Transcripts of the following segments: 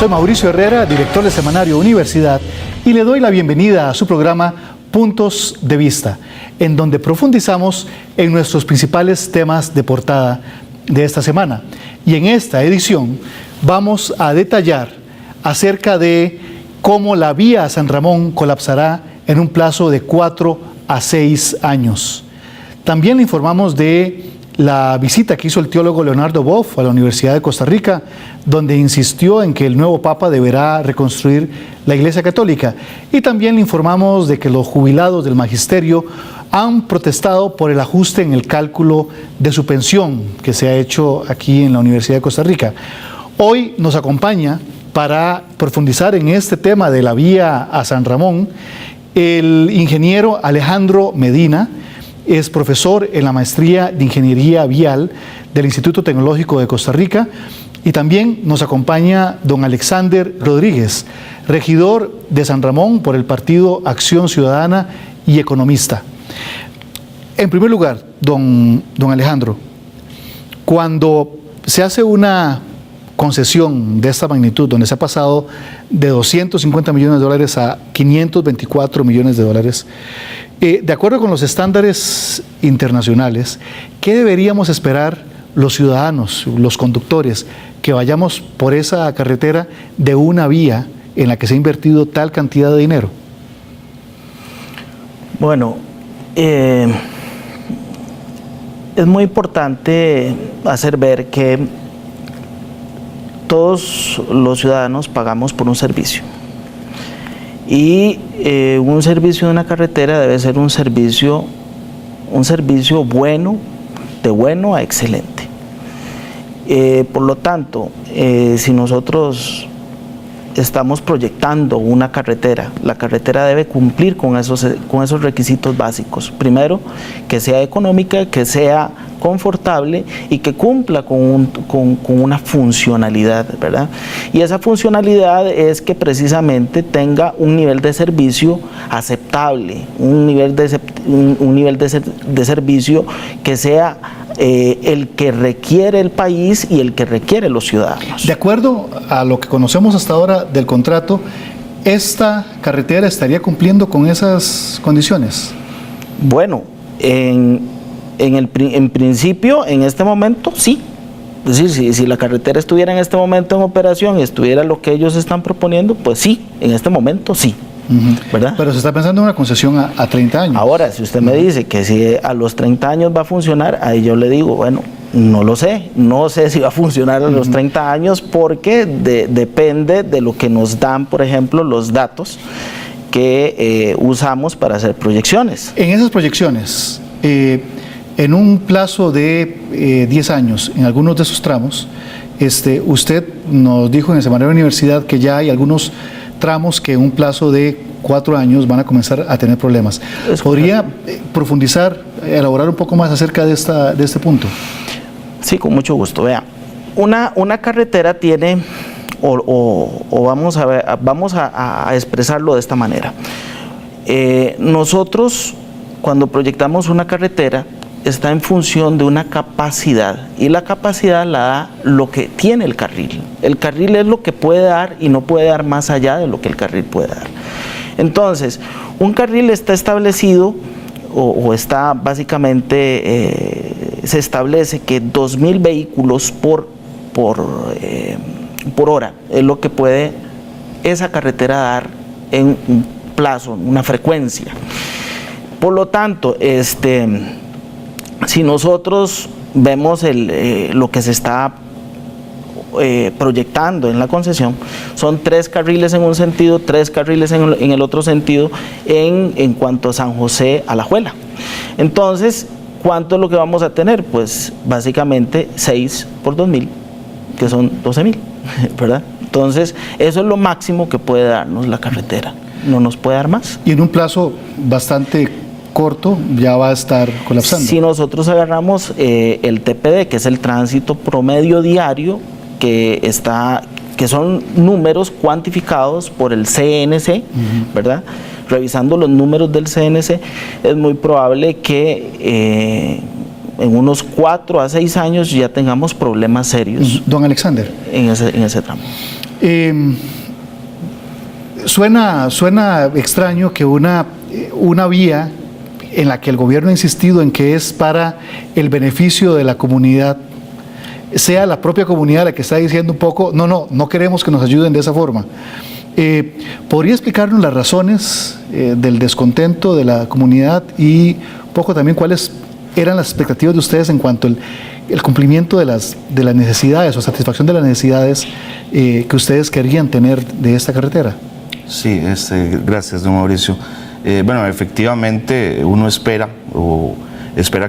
Soy Mauricio Herrera, director de Semanario Universidad, y le doy la bienvenida a su programa Puntos de Vista, en donde profundizamos en nuestros principales temas de portada de esta semana. Y en esta edición vamos a detallar acerca de cómo la vía a San Ramón colapsará en un plazo de 4 a 6 años. También le informamos de la visita que hizo el teólogo Leonardo Boff a la Universidad de Costa Rica, donde insistió en que el nuevo Papa deberá reconstruir la Iglesia Católica. Y también le informamos de que los jubilados del magisterio han protestado por el ajuste en el cálculo de su pensión que se ha hecho aquí en la Universidad de Costa Rica. Hoy nos acompaña para profundizar en este tema de la vía a San Ramón el ingeniero Alejandro Medina. Es profesor en la maestría de Ingeniería Vial del Instituto Tecnológico de Costa Rica, y también nos acompaña don Alexander Rodríguez, regidor de San Ramón por el Partido Acción Ciudadana y economista. En primer lugar, don Alejandro, cuando se hace una concesión de esta magnitud, donde se ha pasado de 250 millones de dólares a 524 millones de dólares, de acuerdo con los estándares internacionales, ¿qué deberíamos esperar los ciudadanos, los conductores, que vayamos por esa carretera de una vía en la que se ha invertido tal cantidad de dinero? Bueno, es muy importante hacer ver que todos los ciudadanos pagamos por un servicio. Y un servicio de una carretera debe ser un servicio bueno, de bueno a excelente. Por lo tanto, si nosotros estamos proyectando una carretera, la carretera debe cumplir con esos requisitos básicos. Primero, que sea económica, que sea confortable y que cumpla con una funcionalidad, ¿verdad? Y esa funcionalidad es que precisamente tenga un nivel de servicio aceptable, un nivel de servicio que sea el que requiere el país y el que requiere los ciudadanos. De acuerdo a lo que conocemos hasta ahora del contrato, ¿esta carretera estaría cumpliendo con esas condiciones? Bueno, en principio, en este momento, sí. Es decir, si la carretera estuviera en este momento en operación y estuviera lo que ellos están proponiendo, pues sí, en este momento sí. ¿Verdad? Pero se está pensando en una concesión a 30 años. Ahora, si usted me dice que si a los 30 años va a funcionar, ahí yo le digo, bueno, no lo sé, no sé si va a funcionar a los 30 años porque depende de lo que nos dan, por ejemplo, los datos que usamos para hacer proyecciones. En esas proyecciones, en un plazo de 10 años, en algunos de esos tramos, usted nos dijo en el Semanario de Universidad que ya hay algunos tramos que en un plazo de 4 años van a comenzar a tener problemas. ¿Podría profundizar, elaborar un poco más acerca de este punto? Sí, con mucho gusto. Vea, una carretera tiene, vamos a expresarlo de esta manera. Nosotros, cuando proyectamos una carretera, está en función de una capacidad, y la capacidad la da lo que tiene el carril. El carril es lo que puede dar y no puede dar más allá de lo que el carril puede dar. Entonces, un carril está establecido o está básicamente, se establece que 2.000 vehículos por hora es lo que puede esa carretera dar en un plazo, una frecuencia. Por lo tanto, si nosotros vemos lo que se está proyectando en la concesión, son 3 carriles en un sentido, 3 carriles en el otro sentido, en cuanto a San José a Alajuela. Entonces, ¿cuánto es lo que vamos a tener? Pues básicamente 6 por 2.000, que son 12.000, ¿verdad? Entonces, eso es lo máximo que puede darnos la carretera, no nos puede dar más. Y en un plazo bastante corto ya va a estar colapsando. Si nosotros agarramos el TPD, que es el tránsito promedio diario, que son números cuantificados por el CNC, ¿verdad? Revisando los números del CNC, es muy probable que en unos 4 a 6 años ya tengamos problemas serios. Don Alexander, en ese tramo. Suena extraño que una vía en la que el gobierno ha insistido en que es para el beneficio de la comunidad, sea la propia comunidad la que está diciendo un poco, no queremos que nos ayuden de esa forma. ¿Podría explicarnos las razones del descontento de la comunidad y un poco también cuáles eran las expectativas de ustedes en cuanto al cumplimiento de las necesidades o satisfacción de las necesidades que ustedes querían tener de esta carretera? Sí, gracias, don Mauricio. Bueno, efectivamente uno espera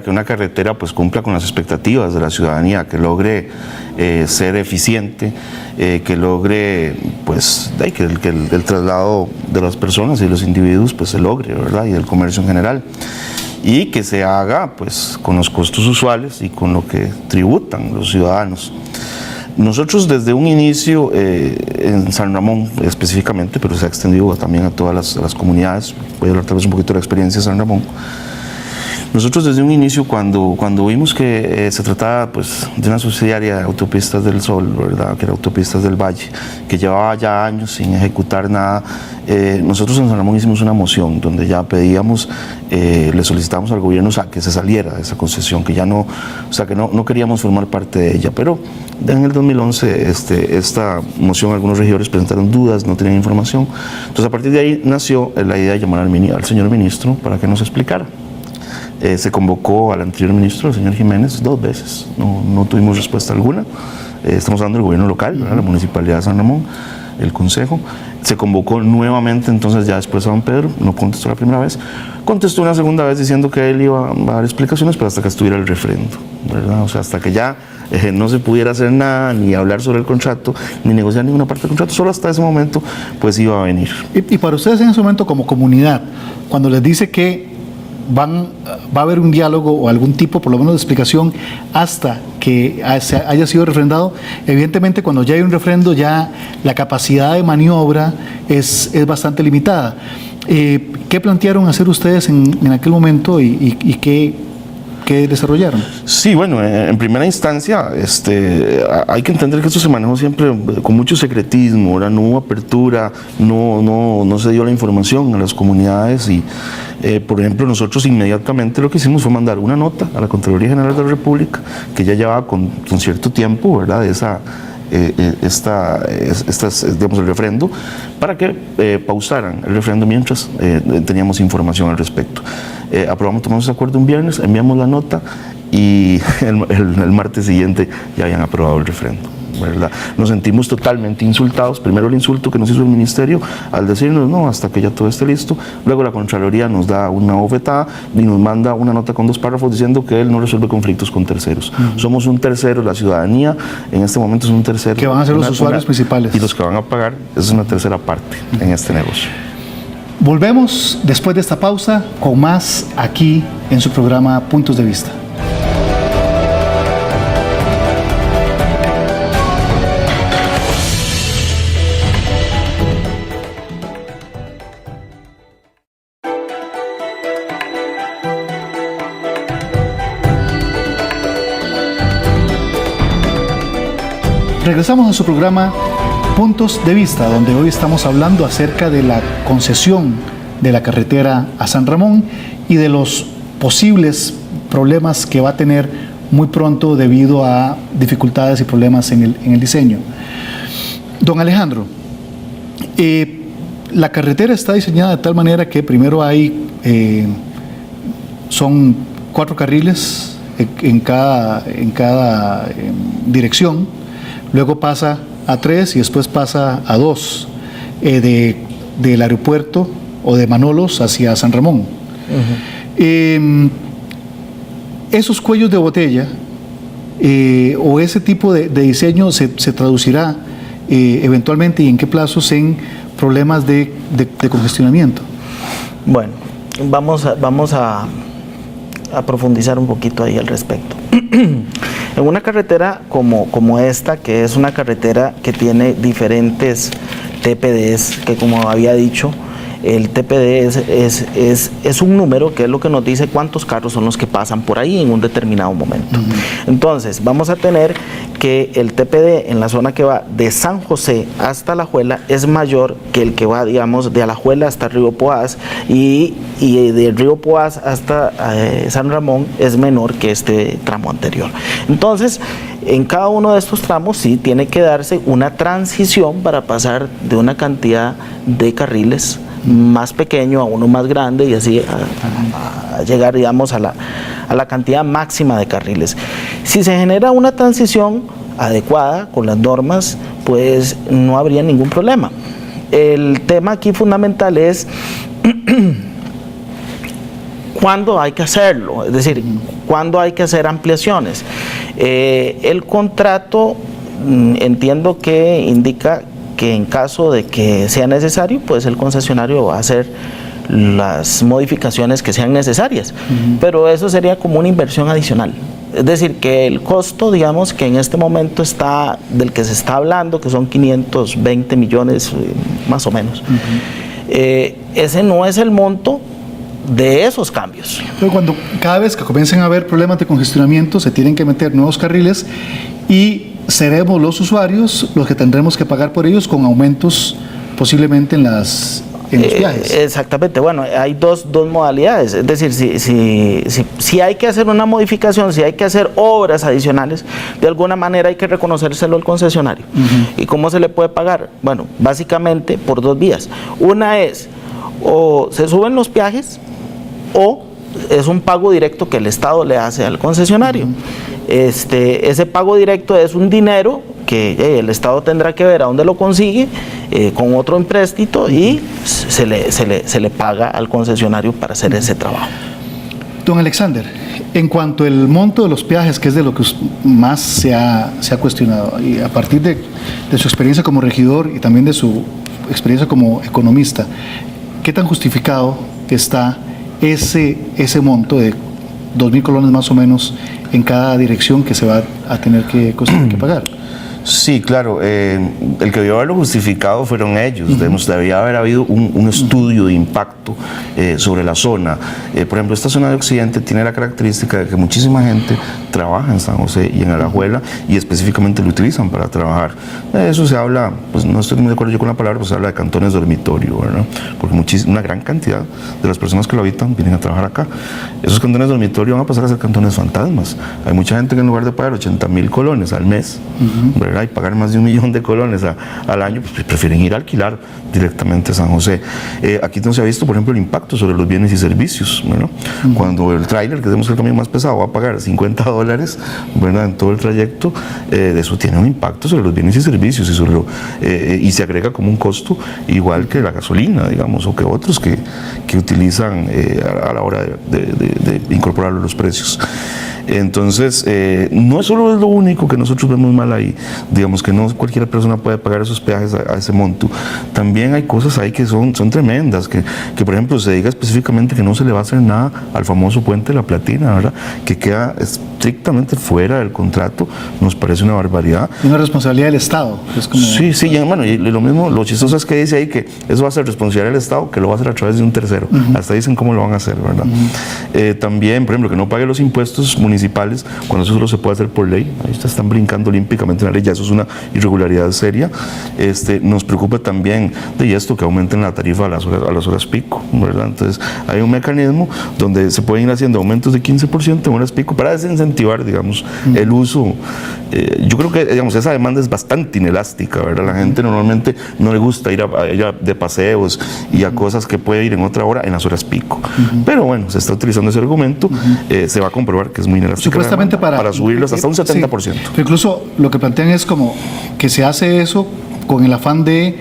que una carretera pues cumpla con las expectativas de la ciudadanía, que logre ser eficiente, que logre pues que el traslado de las personas y los individuos pues se logre, ¿verdad? Y del comercio en general, y que se haga pues con los costos usuales y con lo que tributan los ciudadanos. Nosotros desde un inicio en San Ramón específicamente, pero se ha extendido también a todas las comunidades, voy a hablar tal vez un poquito de la experiencia de San Ramón. Nosotros desde un inicio, cuando vimos que se trataba pues, de una subsidiaria de Autopistas del Sol, ¿verdad? Que era Autopistas del Valle, que llevaba ya años sin ejecutar nada, nosotros en San Ramón hicimos una moción donde ya pedíamos, le solicitamos al gobierno que se saliera de esa concesión, que ya no, o sea, que no queríamos formar parte de ella, pero en el 2011 esta moción, algunos regidores presentaron dudas, no tenían información, entonces a partir de ahí nació la idea de llamar al señor ministro para que nos explicara. Se convocó al anterior ministro, el señor Jiménez, 2 veces, no tuvimos respuesta alguna. Estamos hablando del gobierno local, ¿verdad? La Municipalidad de San Ramón, el Consejo. Se convocó nuevamente, entonces ya después a don Pedro, no contestó la primera vez, contestó una segunda vez diciendo que él iba a dar explicaciones, pero hasta que estuviera el refrendo, ¿verdad? O sea, hasta que ya no se pudiera hacer nada, ni hablar sobre el contrato, ni negociar ninguna parte del contrato, solo hasta ese momento pues iba a venir. Y para ustedes en ese momento como comunidad, cuando les dice que va a haber un diálogo o algún tipo, por lo menos, de explicación hasta que haya sido refrendado. Evidentemente, cuando ya hay un refrendo, ya la capacidad de maniobra es bastante limitada. ¿Qué plantearon hacer ustedes en aquel momento y qué desarrollaron? Sí, bueno, en primera instancia hay que entender que esto se manejó siempre con mucho secretismo, ¿verdad? No hubo apertura, no se dio la información a las comunidades y por ejemplo, nosotros inmediatamente lo que hicimos fue mandar una nota a la Contraloría General de la República, que ya llevaba con cierto tiempo, ¿verdad? Digamos, el refrendo, para que pausaran el refrendo mientras teníamos información al respecto. Tomamos ese acuerdo un viernes, enviamos la nota y el martes siguiente ya habían aprobado el refrendo, ¿verdad? Nos sentimos totalmente insultados. Primero el insulto que nos hizo el ministerio al decirnos no, hasta que ya todo esté listo. Luego la Contraloría nos da una bofetada y nos manda una nota con 2 párrafos diciendo que él no resuelve conflictos con terceros. Somos un tercero, la ciudadanía en este momento es un tercero. Que van a ser los usuarios principales. Y los que van a pagar es una tercera parte en este negocio. Volvemos después de esta pausa con más aquí en su programa Puntos de Vista. Regresamos a su programa Puntos de Vista, donde hoy estamos hablando acerca de la concesión de la carretera a San Ramón y de los posibles problemas que va a tener muy pronto debido a dificultades y problemas en el diseño. Don Alejandro, la carretera está diseñada de tal manera que primero son 4 carriles en cada dirección, luego pasa a 3 y después pasa a 2 del aeropuerto o de Manolos hacia San Ramón. Esos cuellos de botella o ese tipo de diseño se traducirá eventualmente, y en qué plazos, en problemas de congestionamiento. Bueno, vamos a profundizar un poquito ahí al respecto. En una carretera como esta, que es una carretera que tiene diferentes TPDs, que como había dicho, el TPD es un número que es lo que nos dice cuántos carros son los que pasan por ahí en un determinado momento. Entonces, vamos a tener que el TPD en la zona que va de San José hasta Alajuela es mayor que el que va, digamos, de Alajuela hasta Río Poás, y de Río Poás hasta San Ramón es menor que este tramo anterior. Entonces, en cada uno de estos tramos sí tiene que darse una transición para pasar de una cantidad de carriles más pequeño a uno más grande y así a llegar, digamos, a la cantidad máxima de carriles. Si se genera una transición adecuada con las normas, pues no habría ningún problema. El tema aquí fundamental es cuándo hay que hacerlo, es decir, cuándo hay que hacer ampliaciones. El contrato entiendo que indica que en caso de que sea necesario, pues el concesionario va a hacer las modificaciones que sean necesarias, pero eso sería como una inversión adicional. Es decir, que el costo, digamos, que en este momento está, del que se está hablando, que son 520 millones más o menos, ese no es el monto de esos cambios. Pero cada vez que comiencen a haber problemas de congestionamiento, se tienen que meter nuevos carriles y seremos los usuarios los que tendremos que pagar por ellos con aumentos posiblemente en los viajes. Exactamente, bueno, hay dos modalidades, es decir, si hay que hacer una modificación, si hay que hacer obras adicionales, de alguna manera hay que reconocérselo al concesionario. ¿Y cómo se le puede pagar? Bueno, básicamente por dos vías. Una es, o se suben los peajes, o es un pago directo que el Estado le hace al concesionario. Ese pago directo es un dinero que el Estado tendrá que ver a dónde lo consigue con otro empréstito y se le paga al concesionario para hacer ese trabajo. Don Alexander, en cuanto al monto de los peajes, que es de lo que más se ha cuestionado, y a partir de su experiencia como regidor y también de su experiencia como economista, ¿qué tan justificado está ese monto de 2.000 colones más o menos en cada dirección que se va a tener que pagar? Sí, claro, el que debió haberlo justificado fueron ellos. Debería haber habido un estudio de impacto sobre la zona. Por ejemplo, esta zona de Occidente tiene la característica de que muchísima gente trabaja en San José y en Alajuela, y específicamente lo utilizan para trabajar. Eso se habla, pues no estoy muy de acuerdo yo con la palabra, pues se habla de cantones dormitorio, ¿verdad? Porque una gran cantidad de las personas que lo habitan vienen a trabajar acá. Esos cantones dormitorio van a pasar a ser cantones fantasmas. Hay mucha gente que en lugar de pagar 80.000 colones al mes, ¿verdad?, y pagar más de 1 millón de colones al año, pues prefieren ir a alquilar directamente a San José. Aquí no se ha visto, por ejemplo, el impacto sobre los bienes y servicios, ¿verdad? Cuando el tráiler, que tenemos el camión más pesado, va a pagar $50, ¿verdad?, en todo el trayecto, eso tiene un impacto sobre los bienes y servicios y se agrega como un costo igual que la gasolina, digamos, o que otros que utilizan a la hora de incorporarlo a los precios. Entonces, no es solo lo único que nosotros vemos mal ahí, digamos que no cualquier persona puede pagar esos peajes a ese monto. También hay cosas ahí que son tremendas, que por ejemplo se diga específicamente que no se le va a hacer nada al famoso puente de la Platina, ¿verdad?, que queda estrictamente fuera del contrato, nos parece una barbaridad. Una responsabilidad del Estado. Es como... Sí, bueno, y lo mismo, lo chistoso es que dice ahí que eso va a ser responsabilidad del Estado, que lo va a hacer a través de un tercero. Hasta dicen cómo lo van a hacer, ¿verdad? También, por ejemplo, que no pague los impuestos municipales, cuando eso solo se puede hacer por ley. Ahí están brincando olímpicamente en la ley, ya eso es una irregularidad seria. Nos preocupa también de esto, que aumenten la tarifa a las horas pico, ¿verdad? Entonces hay un mecanismo donde se pueden ir haciendo aumentos de 15% en horas pico para desincentivar, digamos, el uso. Yo creo que, digamos, esa demanda es bastante inelástica, ¿verdad? La gente normalmente no le gusta ir a ella de paseos y a cosas que puede ir en otra hora en las horas pico. Pero bueno, se está utilizando ese argumento, se va a comprobar que es muy inelástica. Supuestamente para subirlos hasta un 70%. Sí, incluso lo que plantean es como que se hace eso con el afán de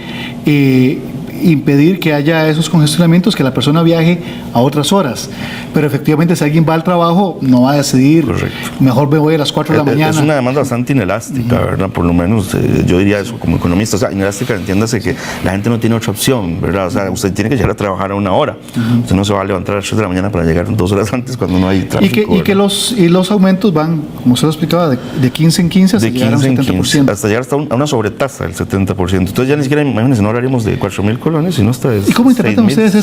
impedir que haya esos congestionamientos, que la persona viaje a otras horas. Pero efectivamente, si alguien va al trabajo, no va a decidir, correcto, mejor me voy a las 4 de la mañana. Es una demanda bastante inelástica, ¿verdad? Por lo menos yo diría eso como economista. O sea, inelástica, entiéndase que la gente no tiene otra opción, ¿verdad? O sea, usted tiene que llegar a trabajar a una hora. Usted no se va a levantar a las 3 de la mañana para llegar 2 horas antes cuando no hay tráfico. Y que los aumentos van, como se lo explicaba, de 15 en 15 hasta llegar a un 70%. Hasta llegar a una sobretasa del 70%. Entonces ya ni siquiera, imagínense, no hablaríamos de 4.000 colones, colonias, sino hasta... ¿Y cómo interpretan ustedes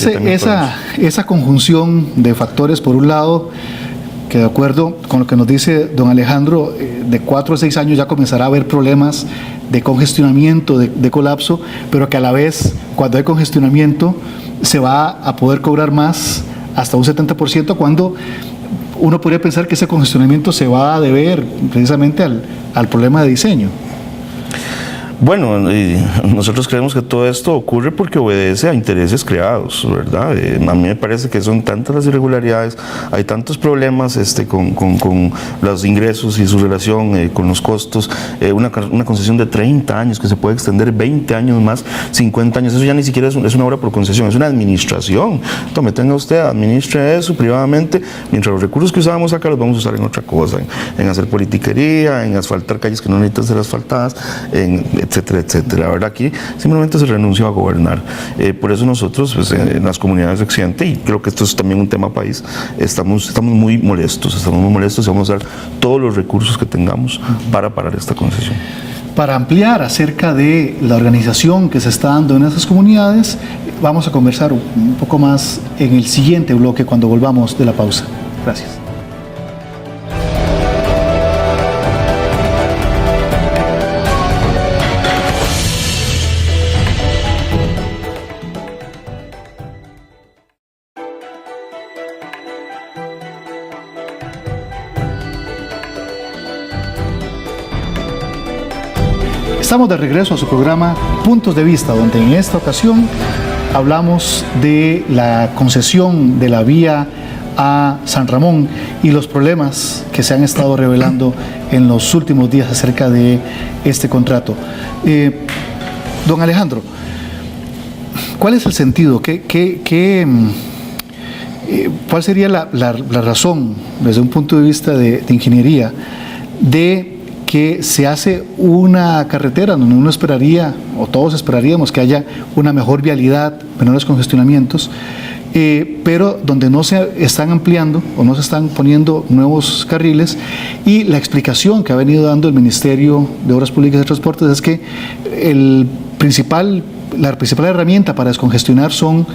esa conjunción de factores? Por un lado, que de acuerdo con lo que nos dice don Alejandro, de 4 a 6 años ya comenzará a haber problemas de congestionamiento, de colapso, pero que a la vez, cuando hay congestionamiento, se va a poder cobrar más, hasta un 70%, cuando uno podría pensar que ese congestionamiento se va a deber precisamente al problema de diseño. Bueno, nosotros creemos que todo esto ocurre porque obedece a intereses creados, ¿verdad? A mí me parece que son tantas las irregularidades, hay tantos problemas con los ingresos y su relación con los costos, una concesión de 30 años que se puede extender 20 años más, 50 años, eso ya ni siquiera es una obra por concesión, es una administración. Tome, tenga usted, administre eso privadamente, mientras los recursos que usábamos acá los vamos a usar en otra cosa, en hacer politiquería, en asfaltar calles que no necesitan ser asfaltadas, etcétera, etcétera. La verdad, aquí simplemente se renunció a gobernar. Por eso nosotros, pues, en las comunidades de Occidente, y creo que esto es también un tema país, estamos muy molestos y vamos a dar todos los recursos que tengamos para parar esta concesión. Para ampliar acerca de la organización que se está dando en esas comunidades, vamos a conversar un poco más en el siguiente bloque cuando volvamos de la pausa. Gracias. Estamos de regreso a su programa Puntos de Vista, donde en esta ocasión hablamos de la concesión de la vía a San Ramón y los problemas que se han estado revelando en los últimos días acerca de este contrato. Don Alejandro, ¿cuál es el sentido? ¿Cuál sería la razón, desde un punto de vista de ingeniería, de que se hace una carretera donde uno esperaría, o todos esperaríamos, que haya una mejor vialidad, menores congestionamientos, pero donde no se están ampliando o no se están poniendo nuevos carriles? Y la explicación que ha venido dando el Ministerio de Obras Públicas y Transportes es que la principal herramienta para descongestionar son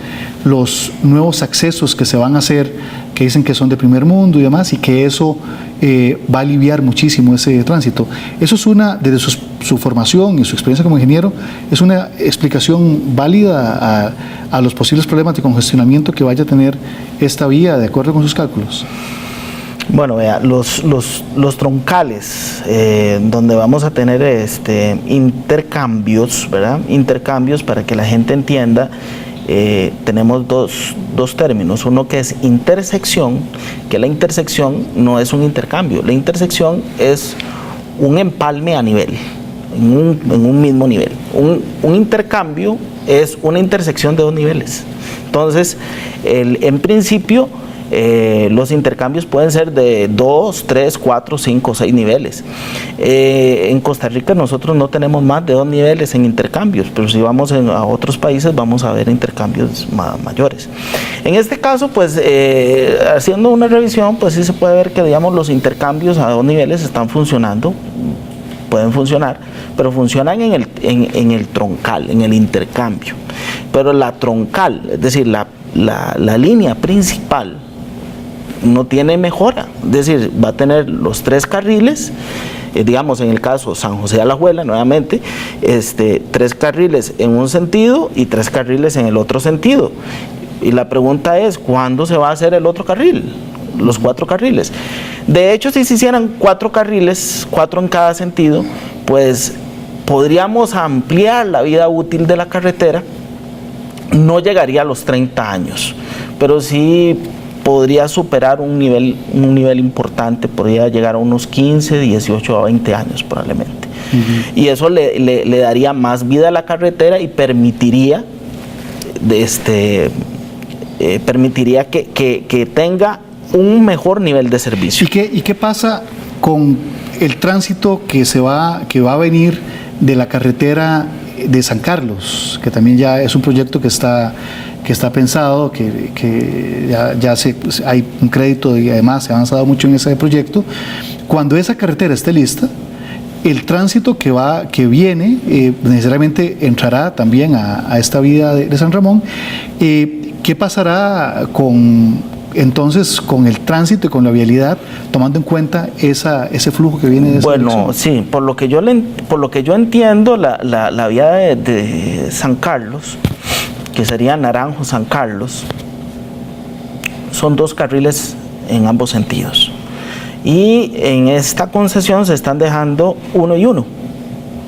los nuevos accesos que se van a hacer, que dicen que son de primer mundo y demás, y que eso va a aliviar muchísimo ese tránsito. Eso es desde su formación y su experiencia como ingeniero, es una explicación válida a los posibles problemas de congestionamiento que vaya a tener esta vía, de acuerdo con sus cálculos. Bueno, vea, los troncales, donde vamos a tener intercambios, ¿verdad? Intercambios, para que la gente entienda, tenemos dos términos. Uno que es intersección, que la intersección no es un intercambio. La intersección es un empalme a nivel, en un mismo nivel. Un intercambio es una intersección de dos niveles. Entonces, en principio, los intercambios pueden ser de 2, 3, 4, 5, 6 niveles. En Costa Rica nosotros no tenemos más de 2 niveles en intercambios, pero si vamos a otros países vamos a ver intercambios mayores. En este caso, pues, haciendo una revisión, pues sí se puede ver que, digamos, los intercambios a 2 niveles están funcionando, pueden funcionar, pero funcionan en el troncal, en el intercambio. Pero la troncal, es decir, la línea principal, no tiene mejora, es decir, va a tener los 3 carriles, digamos en el caso San José de Alajuela, nuevamente, 3 carriles en un sentido y 3 carriles en el otro sentido. Y la pregunta es, ¿cuándo se va a hacer el otro carril? Los 4 carriles. De hecho, si se hicieran 4 carriles, 4 en cada sentido, pues podríamos ampliar la vida útil de la carretera. No llegaría a los 30 años, pero sí podría superar un nivel importante, podría llegar a unos 15, 18 a 20 años probablemente. Y eso le daría más vida a la carretera y permitiría que tenga un mejor nivel de servicio. ¿Y qué pasa con el tránsito que va a venir de la carretera de San Carlos, que también ya es un proyecto que está pensado, que ya hay un crédito y además se ha avanzado mucho en ese proyecto? Cuando esa carretera esté lista, el tránsito que viene necesariamente entrará también a esta vía de San Ramón. ¿Qué pasará entonces con el tránsito y con la vialidad, tomando en cuenta ese flujo que viene de esa dirección? Sí, por lo que yo entiendo, la vía de San Carlos, que sería Naranjo-San Carlos, son 2 carriles en ambos sentidos. Y en esta concesión se están dejando 1 y 1.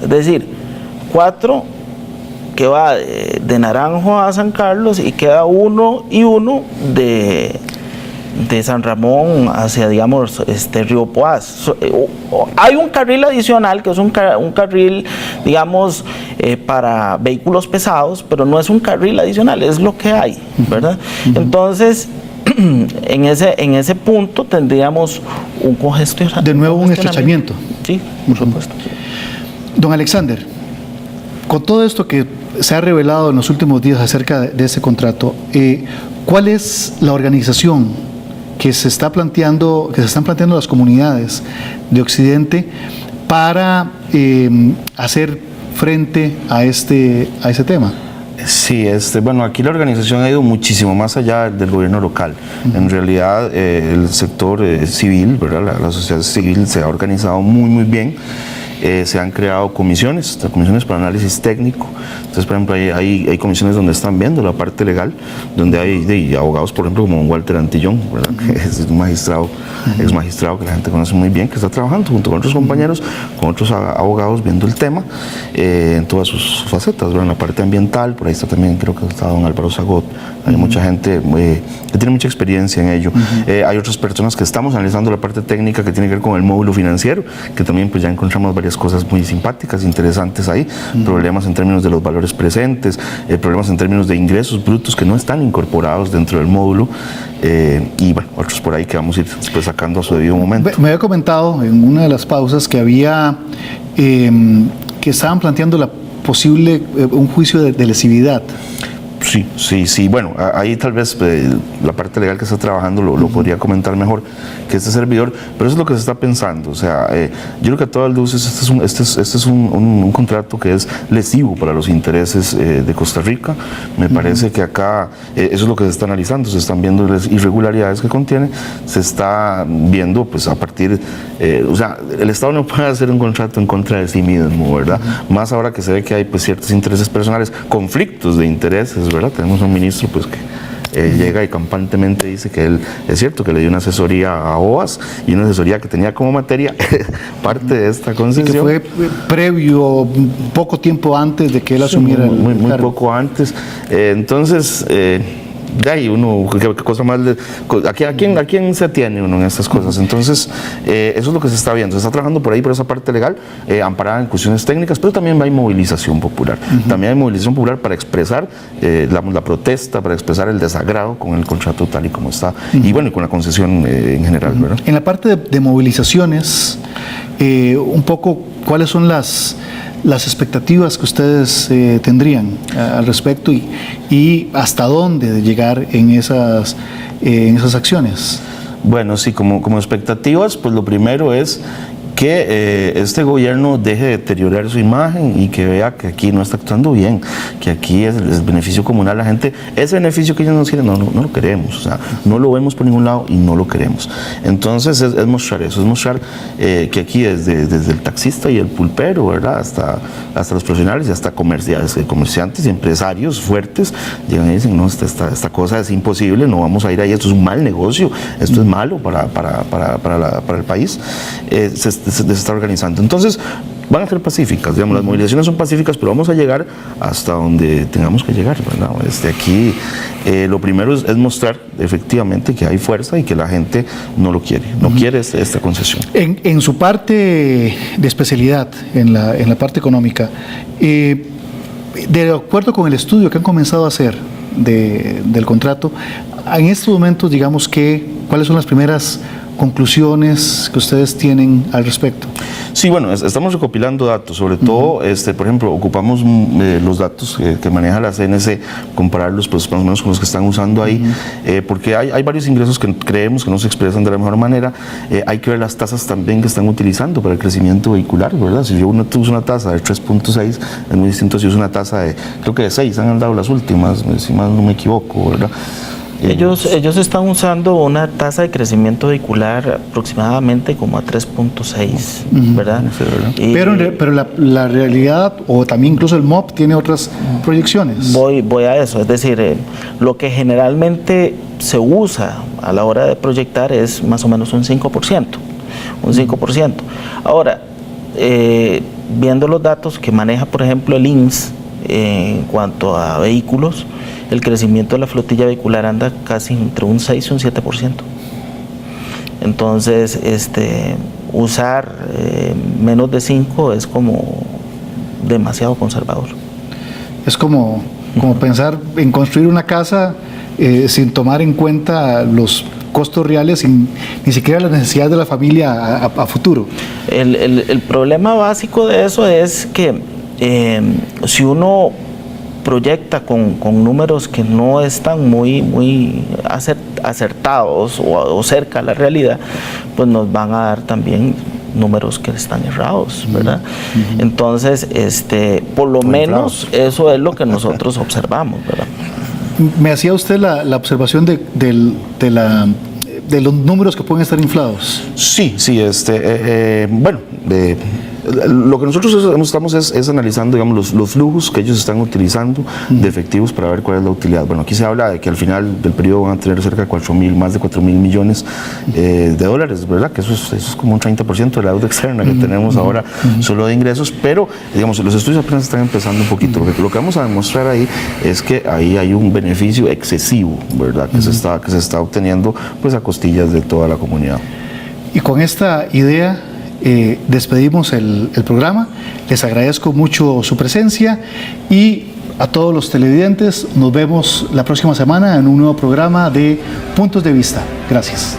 Es decir, 4 que va de Naranjo a San Carlos y queda 1 y 1 de San Ramón hacia, digamos, Río Poás. Hay un carril adicional que es un carril, digamos, para vehículos pesados, pero no es un carril adicional, es lo que hay, ¿verdad? Entonces, en ese punto tendríamos un congestionamiento. De nuevo un estrechamiento. Sí, por supuesto. Don Alexander, con todo esto que se ha revelado en los últimos días acerca de ese contrato, ¿cuál es la organización que se están planteando las comunidades de Occidente para hacer frente a ese tema? Sí, bueno, aquí la organización ha ido muchísimo más allá del gobierno local. En realidad, el sector civil, ¿verdad? La sociedad civil se ha organizado muy bien. Se han creado comisiones para análisis técnico. Entonces, por ejemplo, hay comisiones donde están viendo la parte legal, donde hay abogados, por ejemplo, como Walter Antillón, ¿verdad? Que es un magistrado, ex magistrado que la gente conoce muy bien, que está trabajando junto con otros compañeros, con otros abogados, viendo el tema en todas sus facetas, ¿verdad? En la parte ambiental, por ahí está también, creo que está don Álvaro Zagot. Hay mucha gente que tiene mucha experiencia en ello. Hay otras personas que estamos analizando la parte técnica que tiene que ver con el módulo financiero, que también pues ya encontramos varias cosas muy simpáticas, interesantes ahí, problemas en términos de los valores presentes, problemas en términos de ingresos brutos que no están incorporados dentro del módulo, y bueno, otros por ahí que vamos a ir pues, sacando a su debido momento. Me había comentado en una de las pausas que que estaban planteando un juicio de lesividad. Sí. Bueno, ahí tal vez la parte legal que está trabajando lo podría comentar mejor que este servidor, pero eso es lo que se está pensando. O sea, yo creo que a todas luces este es un contrato que es lesivo para los intereses de Costa Rica. Me parece que acá eso es lo que se está analizando, se están viendo las irregularidades que contiene, se está viendo pues a partir, o sea, el Estado no puede hacer un contrato en contra de sí mismo, ¿verdad? Más ahora que se ve que hay pues ciertos intereses personales, conflictos de intereses, ¿verdad? Tenemos un ministro pues que llega y campantemente dice que él, es cierto que le dio una asesoría a OAS y una asesoría que tenía como materia parte de esta concesión. Y que fue previo, poco tiempo antes de que él asumiera muy poco antes. Entonces, de ahí uno, ¿qué cosa más? ¿A quién se atiene uno en estas cosas? Entonces, eso es lo que se está viendo. Se está trabajando por ahí, por esa parte legal, amparada en cuestiones técnicas, pero también hay movilización popular. También hay movilización popular para expresar la protesta, para expresar el desagrado con el contrato tal y como está, y bueno, y con la concesión en general, ¿verdad? En la parte de movilizaciones, un poco, ¿cuáles son las expectativas que ustedes tendrían al respecto y hasta dónde llegar en esas acciones? Bueno, sí, como expectativas, pues lo primero es que este gobierno deje de deteriorar su imagen y que vea que aquí no está actuando bien, que aquí es el beneficio comunal, la gente, ese beneficio que ellos nos quieren, no lo queremos, o sea, no lo vemos por ningún lado y no lo queremos. Entonces es mostrar eso, es mostrar que aquí desde el taxista y el pulpero, ¿verdad? hasta los profesionales y hasta comerciantes y empresarios fuertes llegan y dicen, no, esta cosa es imposible, no vamos a ir ahí, esto es un mal negocio, esto es malo para el país. Se está organizando. Entonces, van a ser pacíficas, digamos, las movilizaciones son pacíficas, pero vamos a llegar hasta donde tengamos que llegar, ¿verdad? Aquí lo primero es mostrar efectivamente que hay fuerza y que la gente no lo quiere, no quiere esta concesión. En su parte de especialidad, en la parte económica, de acuerdo con el estudio que han comenzado a hacer del contrato, en estos momentos, digamos, ¿cuáles son las primeras conclusiones que ustedes tienen al respecto? Sí, bueno, estamos recopilando datos, sobre todo, por ejemplo, ocupamos los datos que maneja la CNC, compararlos pues más o menos con los que están usando ahí, porque hay varios ingresos que creemos que no se expresan de la mejor manera. Hay que ver las tasas también que están utilizando para el crecimiento vehicular, ¿verdad? Si yo uso una tasa de 3.6, es muy distinto si uso una tasa de, creo que de 6, han dado las últimas, si más no me equivoco, ¿verdad? Ellos están usando una tasa de crecimiento vehicular aproximadamente como a 3.6, ¿verdad? Pero la realidad, o también incluso el MOP, tiene otras proyecciones. Voy a eso, es decir, lo que generalmente se usa a la hora de proyectar es más o menos un 5%. Ahora, viendo los datos que maneja, por ejemplo, el INS en cuanto a vehículos, el crecimiento de la flotilla vehicular anda casi entre un 6 y un 7%. Entonces, usar menos de 5 es como demasiado conservador. Es como pensar en construir una casa sin tomar en cuenta los costos reales, ni siquiera las necesidades de la familia a futuro. El problema básico de eso es que si uno proyecta con números que no están muy acertados o cerca a la realidad, pues nos van a dar también números que están errados, ¿verdad? Entonces, por lo menos eso es lo que nosotros observamos, ¿verdad? Me hacía usted la observación de los números que pueden estar inflados. Sí, bueno, lo que nosotros estamos es analizando, digamos, los flujos que ellos están utilizando de efectivos para ver cuál es la utilidad. Bueno, aquí se habla de que al final del periodo van a tener cerca de más de 4.000 millones de dólares, ¿verdad? Que eso es como un 30% de la deuda externa que tenemos ahora solo de ingresos, pero, digamos, los estudios apenas están empezando un poquito. Lo que vamos a demostrar ahí es que ahí hay un beneficio excesivo, ¿verdad? Que se está obteniendo pues a costillas de toda la comunidad. Y con esta idea despedimos el programa. Les agradezco mucho su presencia y a todos los televidentes nos vemos la próxima semana en un nuevo programa de Puntos de Vista. Gracias.